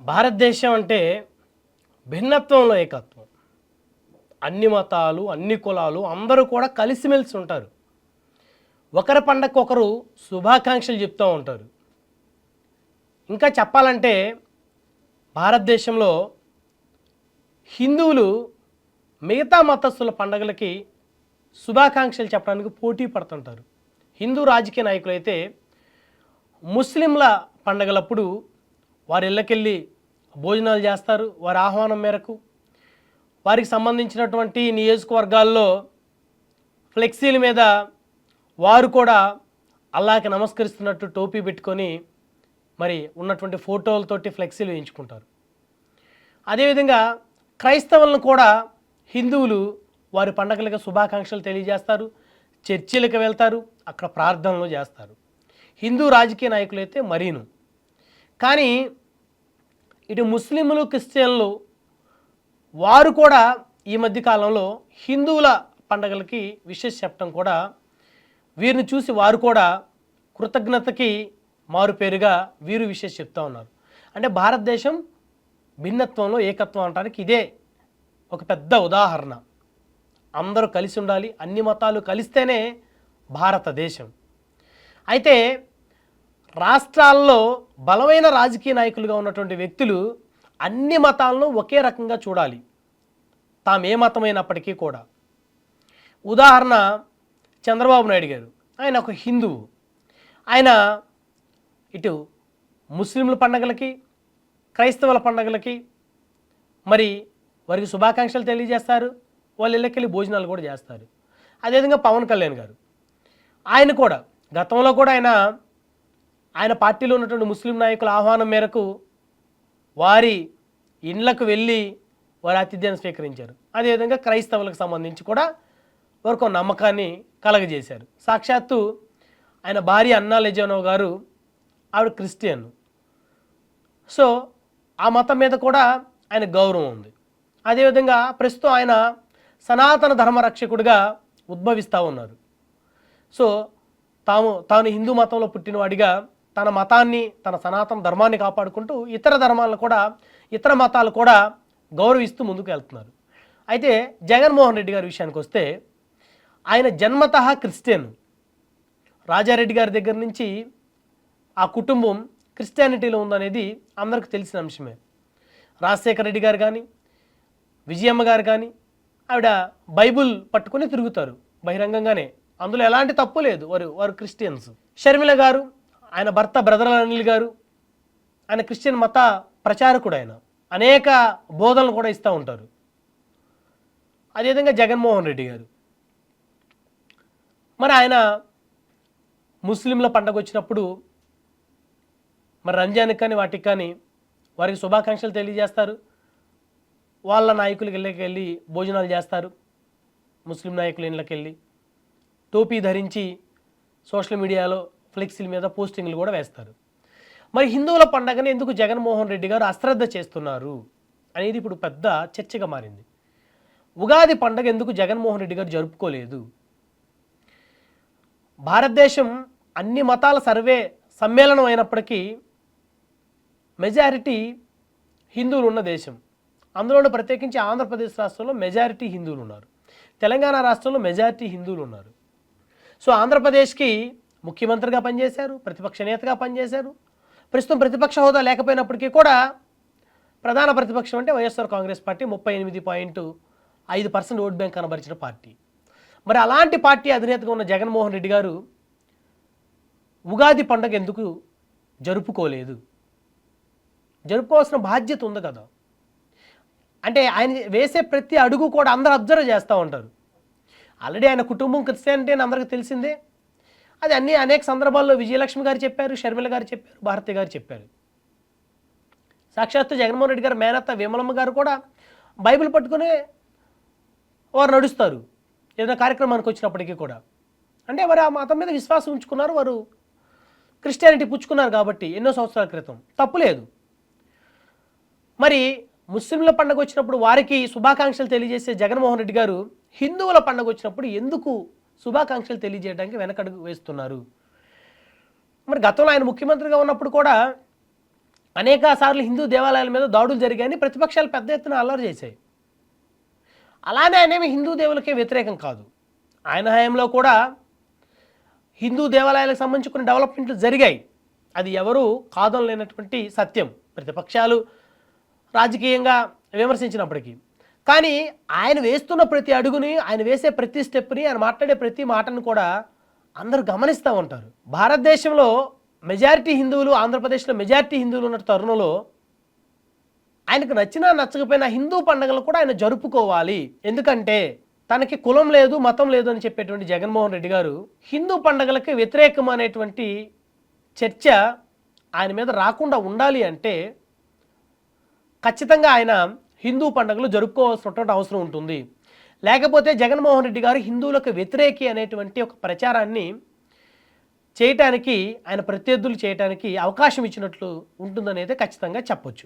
భారతదేశం అంటే భిన్నత్వంలో ఏకత్వం. అన్ని మతాలు, అన్ని కులాలు అందరూ కూడా కలిసిమెలిసి ఉంటారు. ఒకరి పండగకు ఒకరు శుభాకాంక్షలు చెప్తూ ఉంటారు. ఇంకా చెప్పాలంటే భారతదేశంలో హిందువులు మిగతా మతస్థుల పండగలకి శుభాకాంక్షలు చెప్పడానికి పోటీ పడుతుంటారు. హిందూ రాజకీయ నాయకులైతే ముస్లింల పండగలప్పుడు వారి ఇళ్ళకెళ్ళి భోజనాలు చేస్తారు. వారి ఆహ్వానం మేరకు వారికి సంబంధించినటువంటి నియోజకవర్గాల్లో ఫ్లెక్సీల మీద వారు కూడా అల్లాహకి నమస్కరిస్తున్నట్టు టోపీ పెట్టుకొని మరి ఉన్నటువంటి ఫోటోలతోటి ఫ్లెక్సీలు వేయించుకుంటారు. అదేవిధంగా క్రైస్తవులను కూడా హిందువులు వారి పండగలకు శుభాకాంక్షలు తెలియజేస్తారు, చర్చిలకు వెళ్తారు, అక్కడ ప్రార్థనలు చేస్తారు. హిందూ రాజకీయ నాయకులైతే మరీను. కానీ ఇటు ముస్లింలు, క్రిస్టియన్లు వారు కూడా ఈ మధ్య కాలంలో హిందువుల పండగలకి విషెస్ చెప్పడం కూడా వీరిని చూసి వారు కూడా కృతజ్ఞతకి మారుపేరుగా వీరు విషెస్ చెప్తూ ఉన్నారు. అంటే భారతదేశం భిన్నత్వంలో ఏకత్వం అనడానికి ఇదే ఒక పెద్ద ఉదాహరణ. అందరూ కలిసి ఉండాలి, అన్ని మతాలు కలిస్తేనే భారతదేశం. అయితే రాష్ట్రాల్లో బలమైన రాజకీయ నాయకులుగా ఉన్నటువంటి వ్యక్తులు అన్ని మతాలను ఒకే రకంగా చూడాలి, తాము ఏ మతమైనప్పటికీ కూడా. ఉదాహరణ చంద్రబాబు నాయుడు గారు, ఆయన ఒక హిందువు. ఆయన ఇటు ముస్లింల పండగలకి, క్రైస్తవుల పండగలకి మరి వారికి శుభాకాంక్షలు తెలియజేస్తారు, వాళ్ళ ఇళ్ళకెళ్ళి భోజనాలు కూడా చేస్తారు. అదేవిధంగా పవన్ కళ్యాణ్ గారు, ఆయన కూడా గతంలో కూడా ఆయన పార్టీలో ఉన్నటువంటి ముస్లిం నాయకుల ఆహ్వానం మేరకు వారి ఇండ్లకు వెళ్ళి వారి ఆతిథ్యాన్ని స్వీకరించారు. అదేవిధంగా క్రైస్తవులకు సంబంధించి కూడా వారికి నమ్మకాన్ని కలగజేశారు. సాక్షాత్తు ఆయన భార్య అన్నా లెజానో గారు, ఆవిడ క్రిస్టియన్. సో ఆ మతం మీద కూడా ఆయన గౌరవం ఉంది. అదేవిధంగా ప్రస్తుతం ఆయన సనాతన ధర్మరక్షకుడిగా ఉద్భవిస్తూ ఉన్నారు. సో తాను హిందూ మతంలో పుట్టినవాడిగా తన మతాన్ని, తన సనాతన ధర్మాన్ని కాపాడుకుంటూ ఇతర మతాలు కూడా గౌరవిస్తూ ముందుకు వెళ్తున్నారు. అయితే జగన్మోహన్ రెడ్డి గారి విషయానికి వస్తే ఆయన జన్మతః క్రిస్టియన్. రాజారెడ్డి గారి దగ్గర నుంచి ఆ కుటుంబం క్రిస్టియానిటీలో ఉందనేది అందరికీ తెలిసిన అంశమే. రాజశేఖర రెడ్డి గారు కానీ, విజయమ్మ గారు కానీ ఆవిడ బైబుల్ పట్టుకొని తిరుగుతారు బహిరంగంగానే, అందులో ఎలాంటి తప్పు లేదు. వారు క్రిస్టియన్స్. షర్మిల గారు, ఆయన భర్త బ్రదర్ అనిల్ గారు, ఆయన క్రిస్టియన్ మత ప్రచారకుడు. ఆయన అనేక బోధనలు కూడా ఇస్తూ ఉంటారు. అదేవిధంగా జగన్మోహన్ రెడ్డి గారు, మరి ఆయన ముస్లింల పండగ వచ్చినప్పుడు మరి రంజాన్కి కానీ వాటికి కానీ వారికి శుభాకాంక్షలు తెలియజేస్తారు. వాళ్ళ నాయకులకి ఇళ్ళకి భోజనాలు చేస్తారు. ముస్లిం నాయకుల ఇళ్ళకి వెళ్ళి టోపీ ధరించి సోషల్ మీడియాలో ఫ్లెక్సీల మీద పోస్టింగ్లు కూడా వేస్తారు. మరి హిందువుల పండగని ఎందుకు జగన్మోహన్ రెడ్డి గారు అశ్రద్ధ చేస్తున్నారు అనేది ఇప్పుడు పెద్ద చర్చగా మారింది. ఉగాది పండగ ఎందుకు జగన్మోహన్ రెడ్డి గారు జరుపుకోలేదు? భారతదేశం అన్ని మతాల సమ్మేళనం అయినప్పటికీ మెజారిటీ హిందువులు ఉన్న దేశం. అందులో ప్రత్యేకించి ఆంధ్రప్రదేశ్ రాష్ట్రంలో మెజారిటీ హిందువులు ఉన్నారు, తెలంగాణ రాష్ట్రంలో మెజారిటీ హిందువులు ఉన్నారు. సో ఆంధ్రప్రదేశ్కి ముఖ్యమంత్రిగా పనిచేశారు, ప్రతిపక్ష నేతగా పనిచేశారు. ప్రస్తుతం ప్రతిపక్ష హోదా లేకపోయినప్పటికీ కూడా ప్రధాన ప్రతిపక్షం అంటే YSR Congress party 38.5% vote bank కనబరిచిన పార్టీ. మరి అలాంటి పార్టీ అధినేతగా ఉన్న జగన్మోహన్ రెడ్డి గారు ఉగాది పండుగ ఎందుకు జరుపుకోలేదు? జరుపుకోవాల్సిన బాధ్యత ఉంది కదా. అంటే ఆయన వేసే ప్రతి అడుగు కూడా అందరూ అబ్జర్వ్ చేస్తూ ఉంటారు. ఆల్రెడీ ఆయన కుటుంబం క్రిస్టియానిటీ అని అందరికీ తెలిసిందే. అది అనేక సందర్భాల్లో విజయలక్ష్మి గారు చెప్పారు, షర్మిల గారు చెప్పారు, భారతి గారు చెప్పారు. సాక్షాత్తు జగన్మోహన్ రెడ్డి గారు మేనత్త విమలమ్మ గారు కూడా బైబిల్ పట్టుకుని వారు నడుస్తారు ఏదైనా కార్యక్రమానికి వచ్చినప్పటికీ కూడా. అంటే వారు ఆ మతం మీద విశ్వాసం ఉంచుకున్నారు, వారు క్రిస్టియానిటీ పుచ్చుకున్నారు కాబట్టి ఎన్నో సంవత్సరాల క్రితం. తప్పులేదు. మరి ముస్లింల పండుగ వచ్చినప్పుడు వారికి శుభాకాంక్షలు తెలియజేసే జగన్మోహన్ రెడ్డి గారు హిందువుల పండుగ వచ్చినప్పుడు ఎందుకు శుభాకాంక్షలు తెలియజేయడానికి వెనకడుగు వేస్తున్నారు? మరి గతంలో ఆయన ముఖ్యమంత్రిగా ఉన్నప్పుడు కూడా అనేక సార్లు హిందూ దేవాలయాల మీద దాడులు జరిగాయని ప్రతిపక్షాలు పెద్ద ఎత్తున అల్లరి చేశాయి. అలానే ఆయనేమి హిందూ దేవులకే వ్యతిరేకం కాదు. ఆయన హయాంలో కూడా హిందూ దేవాలయాలకు సంబంధించి కొన్ని డెవలప్మెంట్లు జరిగాయి. అది ఎవరు కాదనలేనటువంటి సత్యం, ప్రతిపక్షాలు రాజకీయంగా విమర్శించినప్పటికీ. కానీ ఆయన వేస్తున్న ప్రతి అడుగుని, ఆయన వేసే ప్రతి స్టెప్ని, ఆయన మాట్లాడే ప్రతి మాటను కూడా అందరూ గమనిస్తూ ఉంటారు. భారతదేశంలో మెజారిటీ హిందువులు, ఆంధ్రప్రదేశ్లో మెజారిటీ హిందువులు ఉన్న తరుణంలో ఆయనకు నచ్చినా నచ్చకపోయినా హిందూ పండుగలు కూడా ఆయన జరుపుకోవాలి. ఎందుకంటే తనకి కులం లేదు, మతం లేదు అని చెప్పేటువంటి జగన్మోహన్ రెడ్డి గారు హిందూ పండుగలకి వ్యతిరేకం అనేటువంటి చర్చ ఆయన మీద రాకుండా ఉండాలి అంటే ఖచ్చితంగా ఆయన హిందూ పండుగలు జరుపుకోవాల్సినటువంటి అవసరం ఉంటుంది. లేకపోతే జగన్మోహన్ రెడ్డి గారు హిందువులకు వ్యతిరేకి అనేటువంటి ఒక ప్రచారాన్ని చేయటానికి, ఆయన ప్రత్యర్థులు చేయటానికి అవకాశం ఇచ్చినట్లు ఉంటుందనేది ఖచ్చితంగా చెప్పొచ్చు.